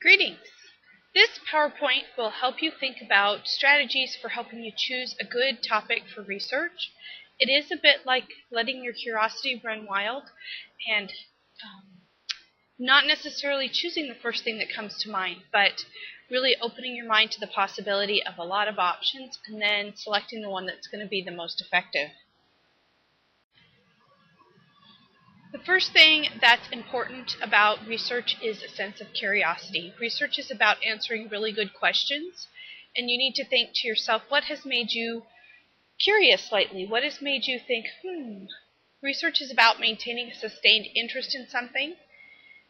Greetings! This PowerPoint will help you think about strategies for helping you choose a good topic for research. It is a bit like letting your curiosity run wild and not necessarily choosing the first thing that comes to mind, but really opening your mind to the possibility of a lot of options and then selecting the one that's going to be the most effective. The first thing that's important about research is a sense of curiosity. Research is about answering really good questions, and you need to think to yourself, what has made you curious lately? What has made you think, Research is about maintaining a sustained interest in something.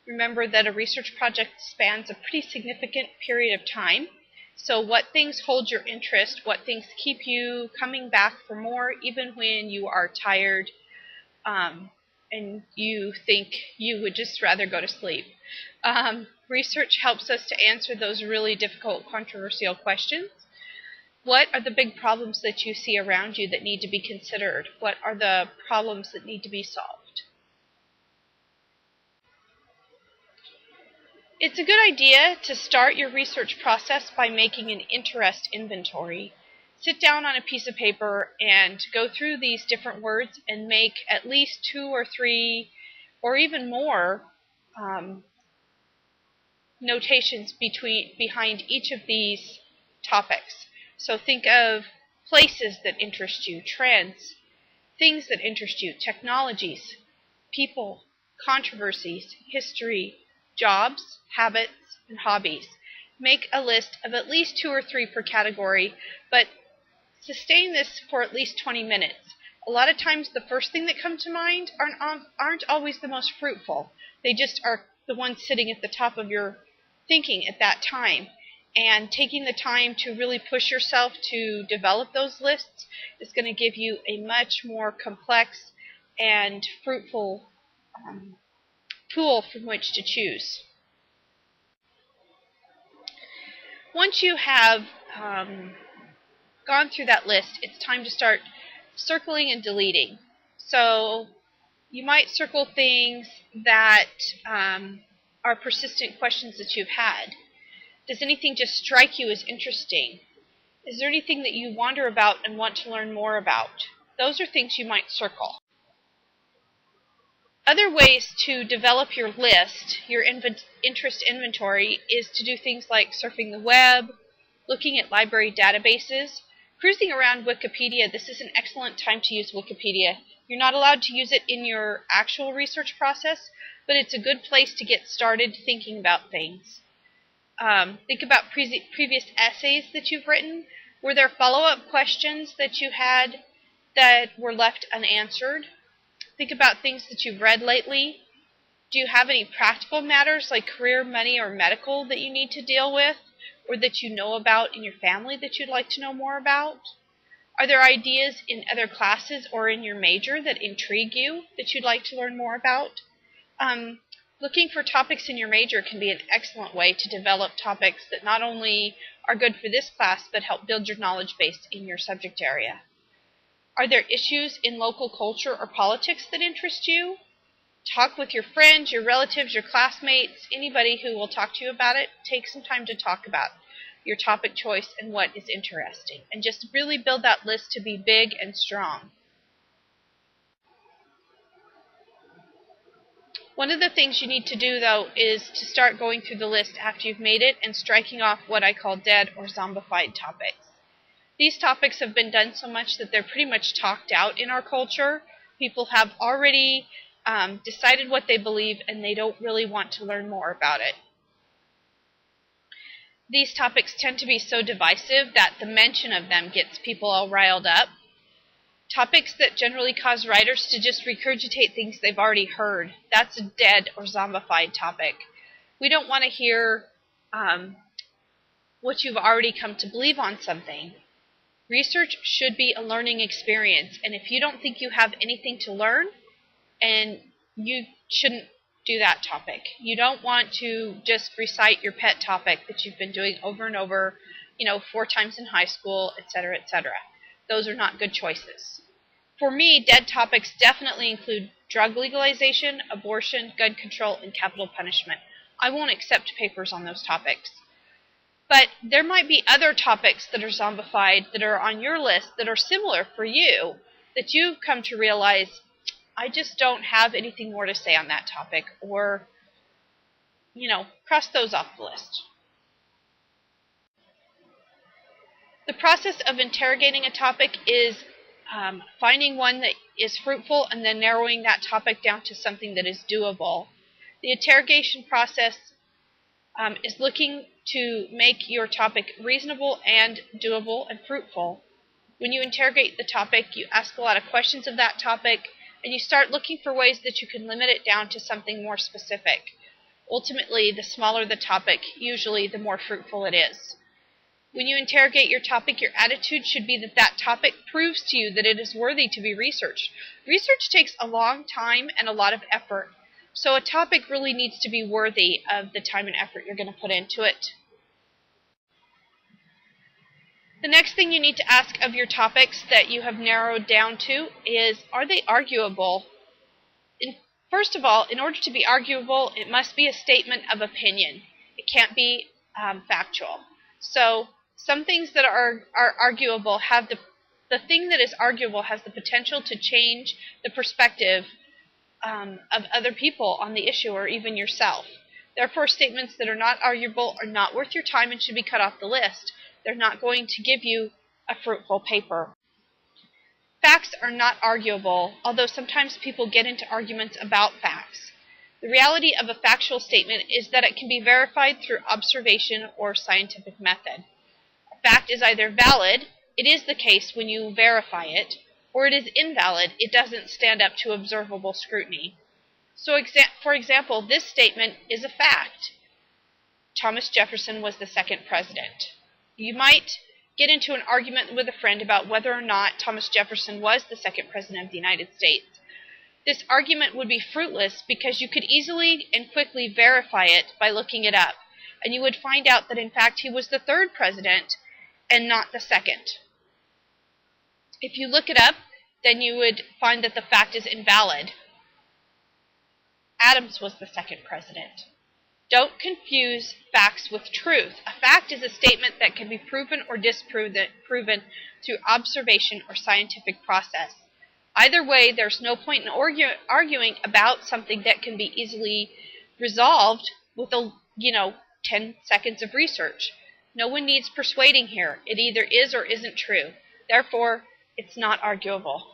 Remember that a research project spans a pretty significant period of time. So what things hold your interest, what things keep you coming back for more, even when you are tired, and you think you would just rather go to sleep. Research helps us to answer those really difficult, controversial questions. What are the big problems that you see around you that need to be considered? What are the problems that need to be solved? It's a good idea to start your research process by making an interest inventory. Sit down on a piece of paper and go through these different words and make at least 2 or 3 or even more notations behind each of these topics. So think of places that interest you, trends, things that interest you, technologies, people, controversies, history, jobs, habits, and hobbies. Make a list of at least 2 or 3 per category, but sustain this for at least 20 minutes. A lot of times the first thing that come to mind aren't always the most fruitful. They just are the ones sitting at the top of your thinking at that time. And taking the time to really push yourself to develop those lists is going to give you a much more complex and fruitful pool from which to choose. Once you have gone through that list, it's time to start circling and deleting. So you might circle things that are persistent questions that you've had. Does anything just strike you as interesting? Is there anything that you wonder about and want to learn more about? Those are things you might circle. Other ways to develop your list, your interest inventory, is to do things like surfing the web, looking at library databases, cruising around Wikipedia. This is an excellent time to use Wikipedia. You're not allowed to use it in your actual research process, but it's a good place to get started thinking about things. Think about previous essays that you've written. Were there follow-up questions that you had that were left unanswered? Think about things that you've read lately. Do you have any practical matters like career, money, or medical that you need to deal with, or that you know about in your family that you'd like to know more about? Are there ideas in other classes or in your major that intrigue you that you'd like to learn more about? Looking for topics in your major can be an excellent way to develop topics that not only are good for this class, but help build your knowledge base in your subject area. Are there issues in local culture or politics that interest you? Talk with your friends, your relatives, your classmates, anybody who will talk to you about it. Take some time to talk about your topic choice and what is interesting. And just really build that list to be big and strong. One of the things you need to do, though, is to start going through the list after you've made it and striking off what I call dead or zombified topics. These topics have been done so much that they're pretty much talked out in our culture. People have already decided what they believe, and they don't really want to learn more about it. These topics tend to be so divisive that the mention of them gets people all riled up. Topics that generally cause writers to just regurgitate things they've already heard. That's a dead or zombified topic. We don't want to hear what you've already come to believe on something. Research should be a learning experience, and if you don't think you have anything to learn, and you shouldn't do that topic. You don't want to just recite your pet topic that you've been doing over and over, 4 times in high school, etc., etc. Those are not good choices. For me, dead topics definitely include drug legalization, abortion, gun control, and capital punishment. I won't accept papers on those topics. But there might be other topics that are zombified that are on your list that are similar for you, that you've come to realize, I just don't have anything more to say on that topic, or, cross those off the list. The process of interrogating a topic is finding one that is fruitful and then narrowing that topic down to something that is doable. The interrogation process is looking to make your topic reasonable and doable and fruitful. When you interrogate the topic, you ask a lot of questions of that topic, and you start looking for ways that you can limit it down to something more specific. Ultimately, the smaller the topic, usually the more fruitful it is. When you interrogate your topic, your attitude should be that that topic proves to you that it is worthy to be researched. Research takes a long time and a lot of effort, so a topic really needs to be worthy of the time and effort you're going to put into it. The next thing you need to ask of your topics that you have narrowed down to is, are they arguable? First of all, in order to be arguable, it must be a statement of opinion. It can't be factual. So some things that are arguable have the thing that is arguable has the potential to change the perspective of other people on the issue, or even yourself. Therefore, statements that are not arguable are not worth your time and should be cut off the list. They're not going to give you a fruitful paper. Facts are not arguable, although sometimes people get into arguments about facts. The reality of a factual statement is that it can be verified through observation or scientific method. A fact is either valid, it is the case when you verify it, or it is invalid, it doesn't stand up to observable scrutiny. So, for example, this statement is a fact. Thomas Jefferson was the second president. You might get into an argument with a friend about whether or not Thomas Jefferson was the second president of the United States. This argument would be fruitless because you could easily and quickly verify it by looking it up, and you would find out that in fact he was the third president and not the second. If you look it up, then you would find that the fact is invalid. Adams was the second president. Don't confuse facts with truth. A fact is a statement that can be proven or disproven through observation or scientific process. Either way, there's no point in arguing about something that can be easily resolved with 10 seconds of research. No one needs persuading here. It either is or isn't true. Therefore, it's not arguable.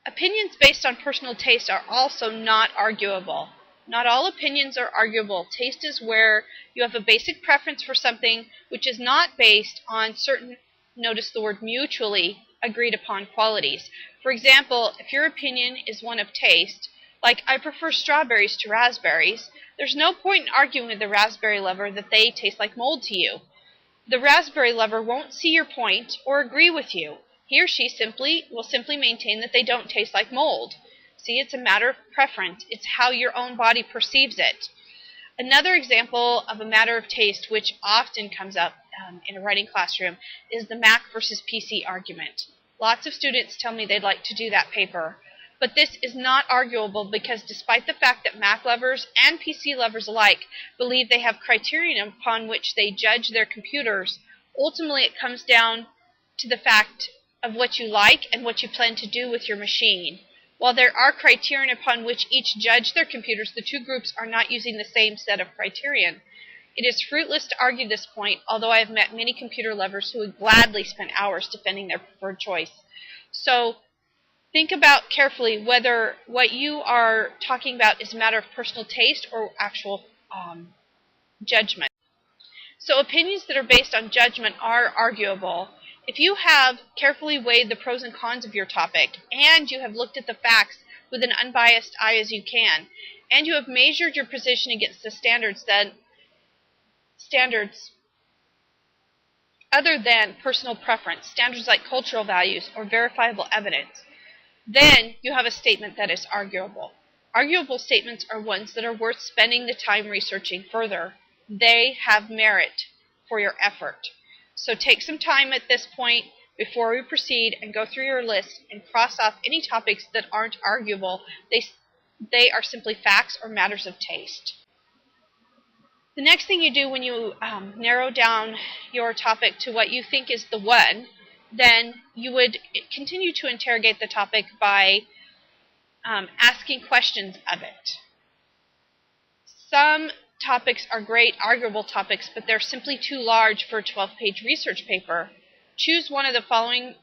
Opinions based on personal taste are also not arguable. Not all opinions are arguable. Taste is where you have a basic preference for something which is not based on certain, notice the word mutually, agreed upon qualities. For example, if your opinion is one of taste, like I prefer strawberries to raspberries, there's no point in arguing with the raspberry lover that they taste like mold to you. The raspberry lover won't see your point or agree with you. He or she will simply maintain that they don't taste like mold. See, it's a matter of preference. It's how your own body perceives it. Another example of a matter of taste, which often comes up in a writing classroom, is the Mac versus PC argument. Lots of students tell me they'd like to do that paper. But this is not arguable because despite the fact that Mac lovers and PC lovers alike believe they have criterion upon which they judge their computers, ultimately it comes down to the fact of what you like and what you plan to do with your machine. While there are criterion upon which each judge their computers, the two groups are not using the same set of criterion. It is fruitless to argue this point, although I have met many computer lovers who would gladly spend hours defending their preferred choice. So, think about carefully whether what you are talking about is a matter of personal taste or actual judgment. So opinions that are based on judgment are arguable. If you have carefully weighed the pros and cons of your topic, and you have looked at the facts with an unbiased eye as you can, and you have measured your position against the standards other than personal preference, standards like cultural values or verifiable evidence, then you have a statement that is arguable. Arguable statements are ones that are worth spending the time researching further. They have merit for your effort. So take some time at this point before we proceed and go through your list and cross off any topics that aren't arguable. They are simply facts or matters of taste. The next thing you do when you narrow down your topic to what you think is the one, then you would continue to interrogate the topic by asking questions of it. Some topics are great, arguable topics, but they're simply too large for a 12-page research paper. Choose one of the following,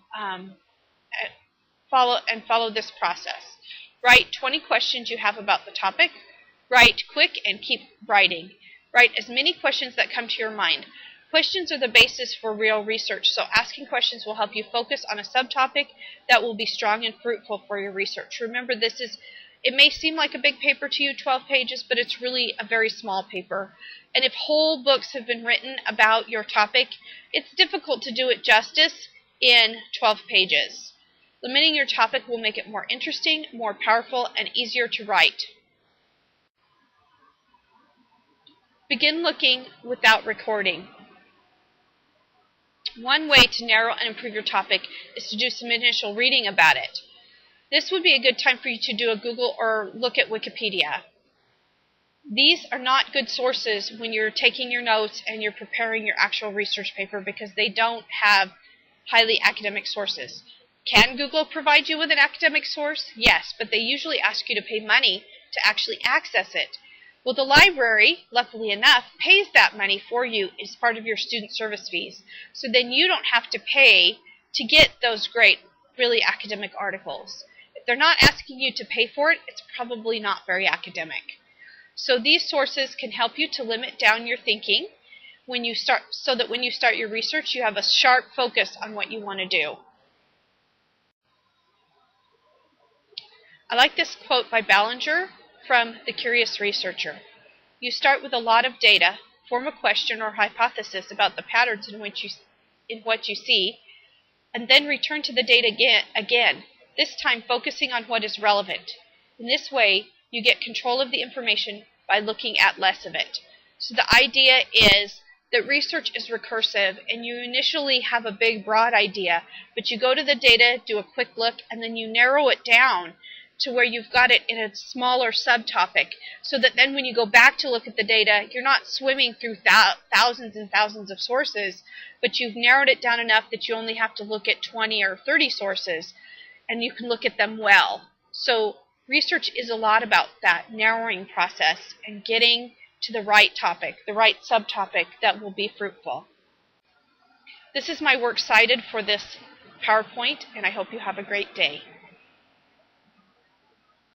follow this process. Write 20 questions you have about the topic. Write quick and keep writing. Write as many questions that come to your mind. Questions are the basis for real research, so asking questions will help you focus on a subtopic that will be strong and fruitful for your research. Remember, it may seem like a big paper to you, 12 pages, but it's really a very small paper. And if whole books have been written about your topic, it's difficult to do it justice in 12 pages. Limiting your topic will make it more interesting, more powerful, and easier to write. Begin looking without recording. One way to narrow and improve your topic is to do some initial reading about it. This would be a good time for you to do a Google or look at Wikipedia. These are not good sources when you're taking your notes and you're preparing your actual research paper because they don't have highly academic sources. Can Google provide you with an academic source? Yes, but they usually ask you to pay money to actually access it. Well, the library, luckily enough, pays that money for you as part of your student service fees. So then you don't have to pay to get those great, really academic articles. If they're not asking you to pay for it, it's probably not very academic. So these sources can help you to limit down your thinking so that when you start your research, you have a sharp focus on what you want to do. I like this quote by Ballinger from The Curious Researcher. You start with a lot of data, form a question or hypothesis about the patterns in what you see, and then return to the data again, this time focusing on what is relevant. In this way, you get control of the information by looking at less of it. So the idea is that research is recursive, and you initially have a big, broad idea, but you go to the data, do a quick look, and then you narrow it down to where you've got it in a smaller subtopic, so that then when you go back to look at the data, you're not swimming through thousands and thousands of sources, but you've narrowed it down enough that you only have to look at 20 or 30 sources, and you can look at them well. So research is a lot about that narrowing process and getting to the right topic, the right subtopic that will be fruitful. This is my works cited for this PowerPoint, and I hope you have a great day.